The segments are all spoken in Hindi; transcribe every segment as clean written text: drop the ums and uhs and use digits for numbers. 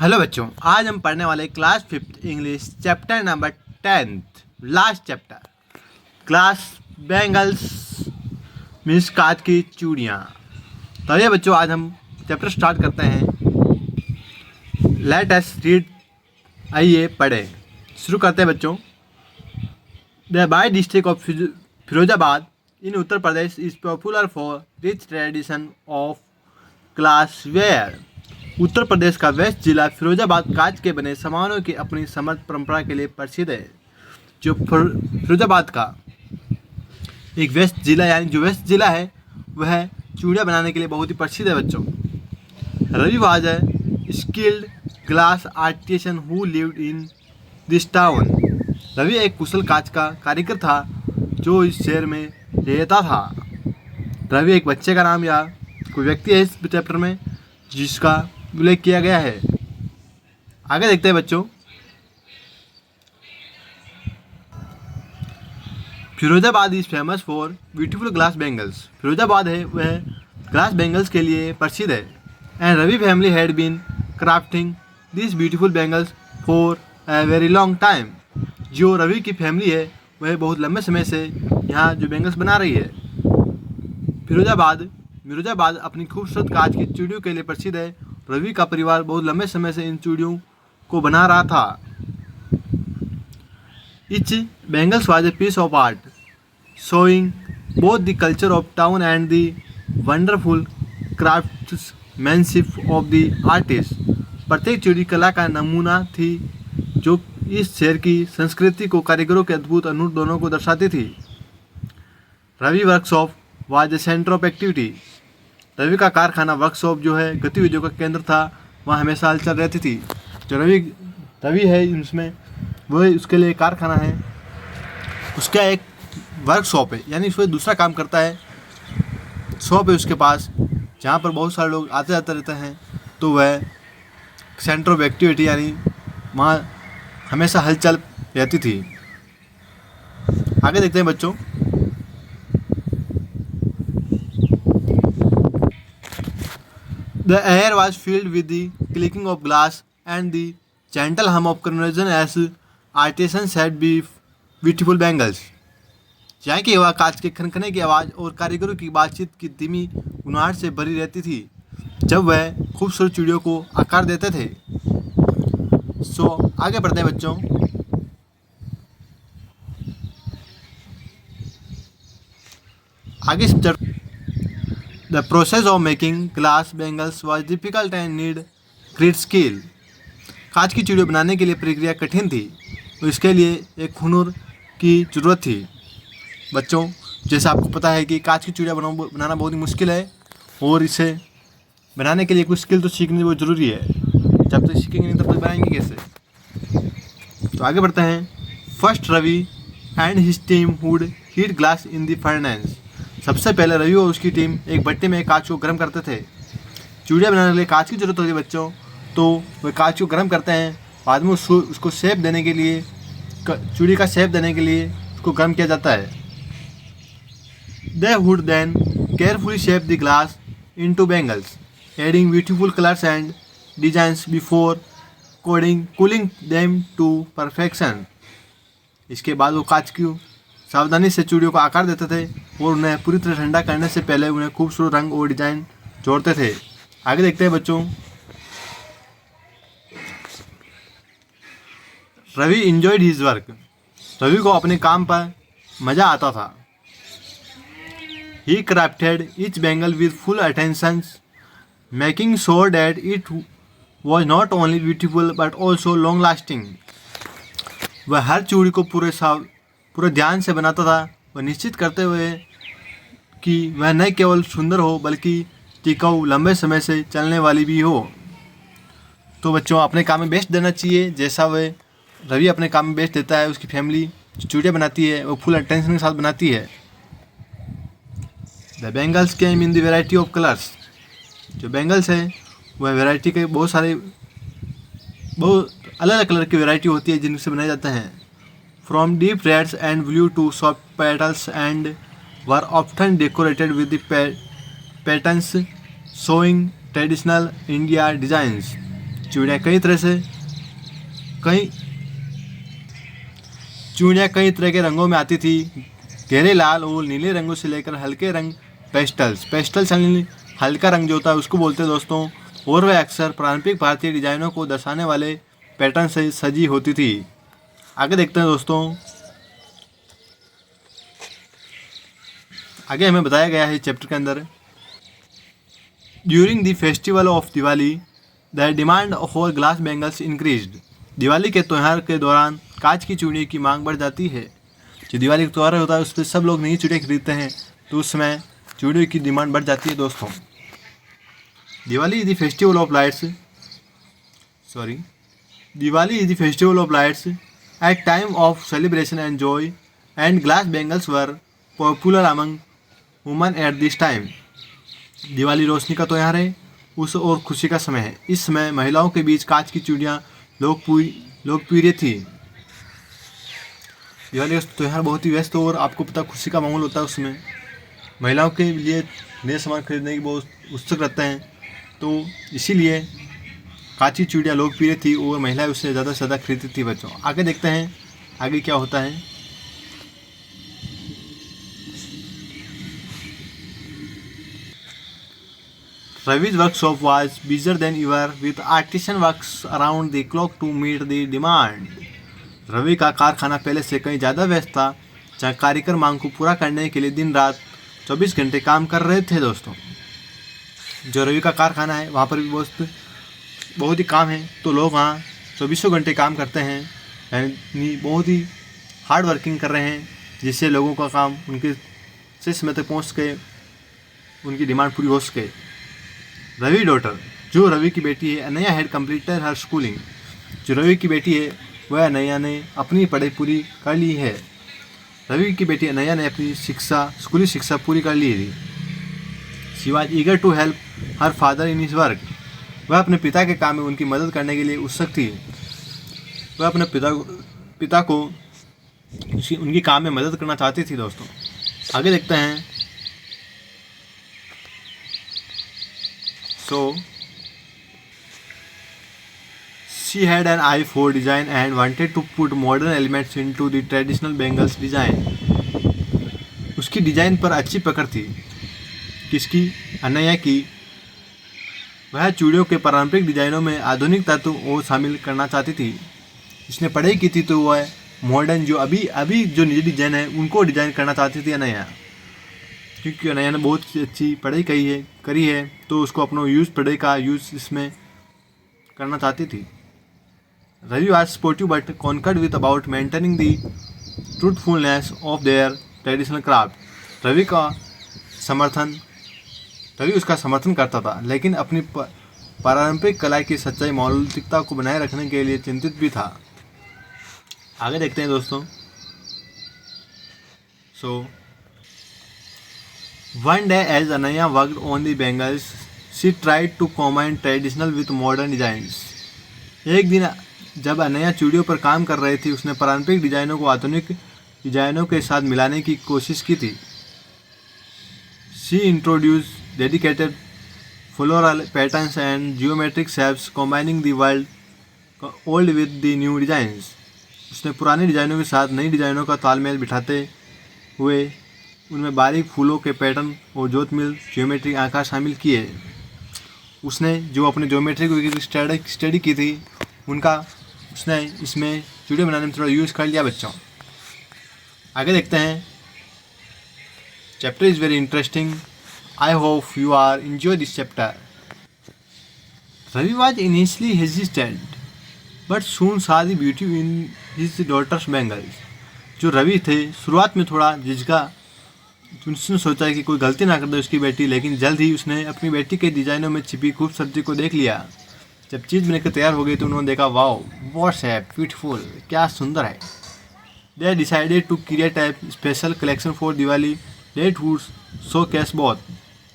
हेलो बच्चों, आज हम पढ़ने वाले class 5th English chapter number 10th last chapter class bangles means कांच की चूड़ियाँ। तो ये बच्चों, आज हम चैप्टर स्टार्ट करते हैं। लेट अस रीड, आइए पढ़ें। शुरू करते हैं बच्चों। The by district of Firozabad in Uttar Pradesh is popular for rich tradition of glassware. Uttar Pradesh का वेस्ट जिला फिरोजाबाद कांच के बने सामानों की अपनी समृद्ध परंपरा के लिए प्रसिद्ध है। जो फिरोजाबाद का एक वेस्ट जिला यानी जो वेस्ट जिला है वह चूड़ियाँ बनाने के लिए बहुत ही प्रसिद्ध है बच्चों। Ravi was a skilled glass artisan who lived in this town. Ravi एक कुशल कांच का कारीगर था जो इस शहर में रहता था। रवि एक बच्चे का नाम या कोई व्यक्ति है इस चैप्टर में जिसका उल्लेख किया गया है। आगे देखते हैं बच्चों। Firozabad is famous for beautiful glass bangles. Firozabad है वह ग्लास बैंगल्स के लिए प्रसिद्ध है। And Ravi family had been crafting this beautiful bangles for a very long time. जो रवि की फैमिली है वह बहुत लंबे समय से यहाँ जो बैंगल्स बना रही है। फिरोजाबाद अपनी खूबसूरत कांच की चूड़ियों के लिए प्रसिद्ध है। रवि का परिवार बहुत लंबे समय से इन चूड़ियों को बना रहा था। Each bangles was a piece of art, showing both the culture of town and the wonderful craftsmanship of the artist. प्रत्येक चूड़ी कला का नमूना थी जो इस शहर की संस्कृति को कारीगरों के अद्भुत अनूठ दोनों को दर्शाती थी। Ravi workshop was a centre of activity. Ravi का कारखाना वर्कशॉप जो है गतिविधियों का केंद्र था, वहाँ हमेशा हलचल रहती थी। जो रवि है उसमें वह उसके लिए कारखाना है, उसका एक वर्कशॉप है यानी उसमें दूसरा काम करता है। शॉप है उसके पास जहाँ पर बहुत सारे लोग आते जाते रहते हैं, तो वह सेंटर ऑफ एक्टिविटी यानी वहाँ हमेशा हलचल रहती थी। आगे देखते हैं बच्चों। The air was filled with the clicking of glass and the gentle hum of conversation as artisans had beautiful bangles. यहाँ की हवा कांच के खनखने की आवाज़ और कारीगरों की बातचीत की धीमी गुनगुनाहट से भरी रहती थी जब वह खूबसूरत चूड़ियों को आकार देते थे। आगे बढ़ते हैं बच्चों। आगे The process of making glass bangles was difficult and need great skill. कांच की चूड़ियाँ बनाने के लिए प्रक्रिया कठिन थी और इसके लिए एक हुनर की ज़रूरत थी। बच्चों, जैसा आपको पता है कि कांच की चूड़ियाँ बनाना बहुत ही मुश्किल है और इसे बनाने के लिए कुछ स्किल तो सीखनी बहुत ज़रूरी है। जब तक सीखेंगे नहीं तब तक बनाएंगे कैसे। तो आगे बढ़ते हैं। First Ravi and his team would heat glass in the furnace. सबसे पहले रवि और उसकी टीम एक भट्टी में कांच को गर्म करते थे। चूड़ियाँ बनाने के लिए कांच की जरूरत होती है बच्चों, तो वे कांच को गर्म करते हैं। बाद में उसको शेप देने के लिए, चूड़ी का शेप देने के लिए उसको गर्म किया जाता है। They would then carefully shape the glass into bangles, adding beautiful colours and designs before cooling them to perfection. इसके बाद वो कांच की सावधानी से चूड़ियों को आकार देते थे और उन्हें पूरी तरह ठंडा करने से पहले उन्हें खूबसूरत रंग और डिजाइन जोड़ते थे। आगे देखते हैं बच्चों। Ravi enjoyed his work. Ravi को अपने काम पर मज़ा आता था। He crafted each bangle with full attention, making sure that it was not only beautiful but also long lasting. वह हर चूड़ी को पूरे ध्यान से बनाता था, वह निश्चित करते हुए कि वह न केवल सुंदर हो बल्कि टिकाऊ लंबे समय से चलने वाली भी हो। तो बच्चों, अपने काम में बेस्ट देना चाहिए जैसा वह रवि अपने काम में बेस्ट देता है। उसकी फैमिली जो चूड़ियाँ बनाती है वो फुल अटेंशन के साथ बनाती है। The bangles came in the variety of colours. जो बैंगल्स हैं वह वेराइटी के बहुत अलग अलग कलर की वेराइटी होती है जिनसे बनाए जाते हैं। From deep reds and blue to soft petals and were often decorated with the patterns showing traditional India designs. चूड़ियाँ कई तरह के रंगों में आती थी। गहरे लाल और नीले रंगों से लेकर हल्के रंग पेस्टल्स यानी हल्का रंग जो होता है उसको बोलते हैं दोस्तों। और वह अक्सर पारंपरिक भारतीय डिजाइनों को दर्शाने वाले पैटर्न से सजी होती थी। आगे देखते हैं दोस्तों। आगे हमें बताया गया है चैप्टर के अंदर, during the festival of Diwali the demand for glass bangles increased. Diwali के त्यौहार के दौरान कांच की चूड़ियों की मांग बढ़ जाती है। जो दिवाली का त्यौहार होता है उस पर सब लोग नई चूड़ियाँ खरीदते हैं, तो उस समय चूड़ियों की डिमांड बढ़ जाती है दोस्तों। Diwali is the festival of lights at time of celebration and joy and glass bangles were popular among women at this time. Diwali रोशनी का त्यौहार है उस और खुशी का समय है। इस समय महिलाओं के बीच कांच की चूड़ियाँ लोकप्रिय थी। दिवाली का त्यौहार बहुत ही व्यस्त और आपको पता खुशी का माहौल होता है। उसमें महिलाओं के लिए नए सामान खरीदने की बहुत उत्सुक रहते हैं, तो इसीलिए कांच की चूड़ियाँ लोकप्रिय थी और महिलाएं उससे ज़्यादा से ज़्यादा खरीदती थी बच्चों। आगे देखते हैं आगे क्या होता है। Ravi's workshop was busier than ever with artisan works around the clock to meet the demand. Ravi का कारखाना पहले से कहीं ज़्यादा व्यस्त था, जहाँ कारीगर मांग को पूरा करने के लिए दिन रात 24 घंटे काम कर रहे थे दोस्तों। जो रवि का कारखाना है वहाँ पर भी बहुत ही काम है, तो लोग वहाँ 24 घंटे काम करते हैं, यानी बहुत ही हार्ड वर्किंग कर रहे हैं, जिससे लोगों का काम उनके से समय तक पहुँच के उनकी डिमांड पूरी हो सके। रवि डॉटर, जो रवि की बेटी है, अनया हैड कंप्लीटेड हर स्कूलिंग। जो रवि की बेटी है वह अनया ने अपनी पढ़ाई पूरी कर ली है। रवि की बेटी अनया ने अपनी स्कूली शिक्षा पूरी कर ली थी। She was eager to help her father in his work. वह अपने पिता के काम में उनकी मदद करने के लिए उत्सुक थी। वह अपने पिता को उनकी काम में मदद करना चाहती थी दोस्तों। आगे देखते हैं। So, she had an eye for design and wanted to put modern elements into the traditional bangles design. उसकी डिज़ाइन पर अच्छी पकड़ थी। किसकी? अनया की। वह चूड़ियों के पारंपरिक डिजाइनों में आधुनिक तत्व और शामिल करना चाहती थी। इसने पढ़ाई की थी, तो वह मॉडर्न जो अभी जो नई डिजाइन है उनको डिजाइन करना चाहती थी अनया, क्योंकि अनया ने बहुत अच्छी पढ़ाई करी है, तो उसको अपना पढ़ाई का यूज़ इसमें करना चाहती थी। Ravi was sportive but concerned with about maintaining the truthfulness of their traditional craft. Ravi उसका समर्थन करता था, लेकिन अपनी पारंपरिक कला की सच्चाई मौलिकता को बनाए रखने के लिए चिंतित भी था। आगे देखते हैं दोस्तों। One day, as Ananya worked on the bangles, she tried to combine traditional with modern designs. एक दिन जब अनया चूड़ियों पर काम कर रही थी, उसने पारंपरिक डिजाइनों को आधुनिक डिजाइनों के साथ मिलाने की कोशिश की थी। She introduced dedicated floral patterns and geometric shapes, combining the old with the new designs. उसने पुराने डिजाइनों के साथ नई डिजाइनों का तालमेल बिठाते हुए उनमें बारीक फूलों के पैटर्न और ज्योतिर्मय ज्योमेट्रिक आकार शामिल किए। उसने जो अपने ज्योमेट्रिक स्टडी की थी उसने इसमें चूड़ियाँ बनाने में थोड़ा यूज़ कर लिया बच्चों। आगे देखते हैं। Chapter is very interesting. I hope you are enjoy this chapter. Ravi was initially hesitant but soon saw the beauty in his daughter's bangles. जो रवि थे शुरुआत में थोड़ा झिझका, उसने सोचा कि कोई गलती ना कर दे उसकी बेटी, लेकिन जल्द ही उसने अपनी बेटी के डिज़ाइनों में छिपी खूबसूरती को देख लिया। जब चीज़ बनकर तैयार हो गई तो उन्होंने देखा, वाओ व्हाट्स है ब्यूटीफुल, क्या सुंदर है। They decided to create a special collection for Diwali that would showcase both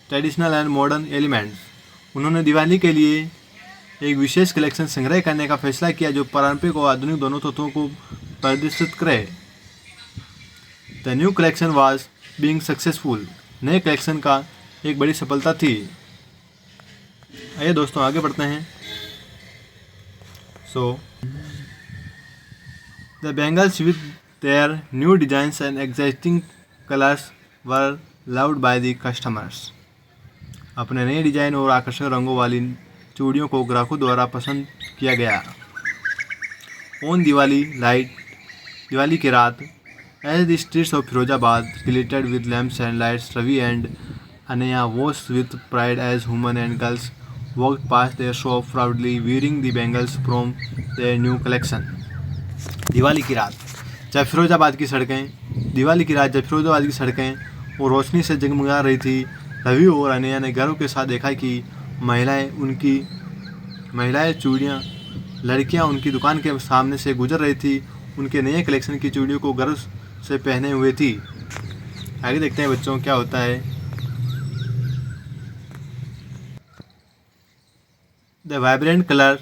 traditional and modern elements. उन्होंने दिवाली के लिए एक विशेष कलेक्शन संग्रह करने का फैसला किया जो पारंपरिक और आधुनिक दोनों तत्वों को प्रदर्शित करे। The new collection was being successful. नए कलेक्शन का एक बड़ी सफलता थी। आइए दोस्तों आगे बढ़ते हैं। So the bangles with their new designs and exciting colors were loved by the customers. अपने नए डिजाइन और आकर्षक रंगों वाली चूड़ियों को ग्राहकों द्वारा पसंद किया गया। ऑन दिवाली की रात, as the streets of Firozabad glittered with lamps and lights, Ravi and Ananya watched with pride as women and girls walked past their shop proudly wearing the bangles from their new collection. Diwali की रात जब फिरोजाबाद की सड़कें और रोशनी से जगमगा रही थी, रवि और अनया ने गर्व के साथ देखा कि लड़कियां उनकी दुकान के सामने से गुजर रही थी, उनके नए कलेक्शन की चूड़ियों को गर्व से पहने हुए थी। आगे देखते हैं बच्चों क्या होता है। The vibrant colour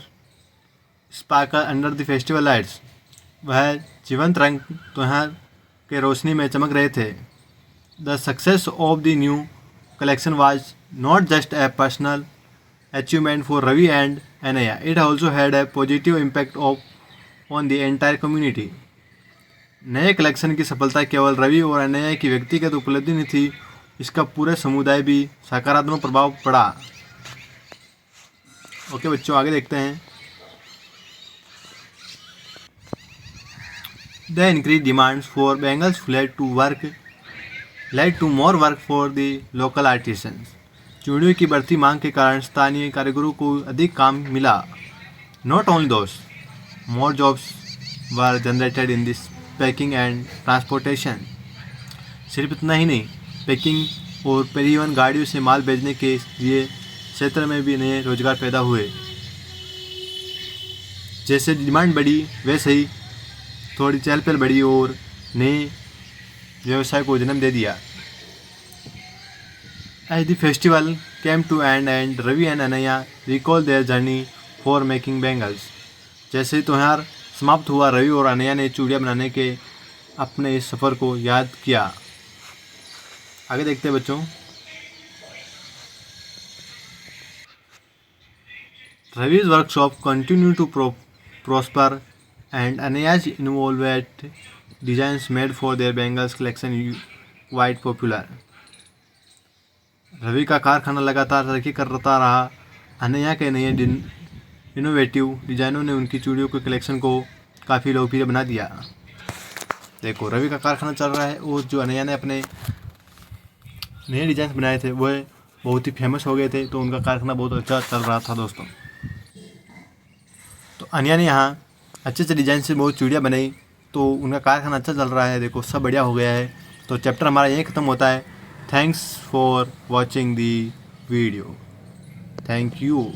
sparkle under the festival lights, वह जीवंत रंग त्योहार के रोशनी में चमक रहे थे। The success of the new collection was not just a personal achievement for Ravi and Anaya, it also had a positive impact on the entire community. नए कलेक्शन की सफलता केवल रवि और अनया की व्यक्तिगत उपलब्धि नहीं थी, इसका पूरे समुदाय भी सकारात्मक प्रभाव पड़ा। ओके बच्चों, आगे देखते हैं। The increase demands for bangles led to more work for the local artisans. चूड़ियों की बढ़ती मांग के कारण स्थानीय कारीगरों को अधिक काम मिला। Not only those, more jobs were generated in this packing and transportation. सिर्फ इतना ही नहीं, पैकिंग और परिवहन गाड़ियों से माल भेजने के लिए क्षेत्र में भी नए रोजगार पैदा हुए। जैसे डिमांड बढ़ी वैसे ही थोड़ी चहल पहल बढ़ी और नए व्यवसाय को जन्म दे दिया। As the festival came to end Ravi and Anaya recall their journey for making bangles, जैसे त्यौहार समाप्त हुआ, रवि और अनया ने चूड़ियाँ बनाने के अपने इस सफ़र को याद किया। आगे देखते हैं बच्चों। रवि's workshop continued to prosper and Anya's innovative designs made for their bangles collection quite popular. Ravi का कारखाना लगातार तरक्की करता रहा। अनया के नए इनोवेटिव डिज़ाइनों ने उनकी चूड़ियों के कलेक्शन को काफ़ी लोकप्रिय बना दिया। देखो, रवि का कारखाना चल रहा है और जो अनया ने अपने नए डिज़ाइन बनाए थे वह बहुत ही फेमस हो गए थे, तो उनका कारखाना बहुत अच्छा चल रहा था दोस्तों। तो अनया ने यहाँ अच्छे अच्छे डिज़ाइन से बहुत चूड़ियाँ बनाई, तो उनका कारखाना अच्छा चल रहा है। देखो, सब बढ़िया हो गया है। तो चैप्टर हमारा यहीं ख़त्म होता है। Thanks for watching the video. Thank you.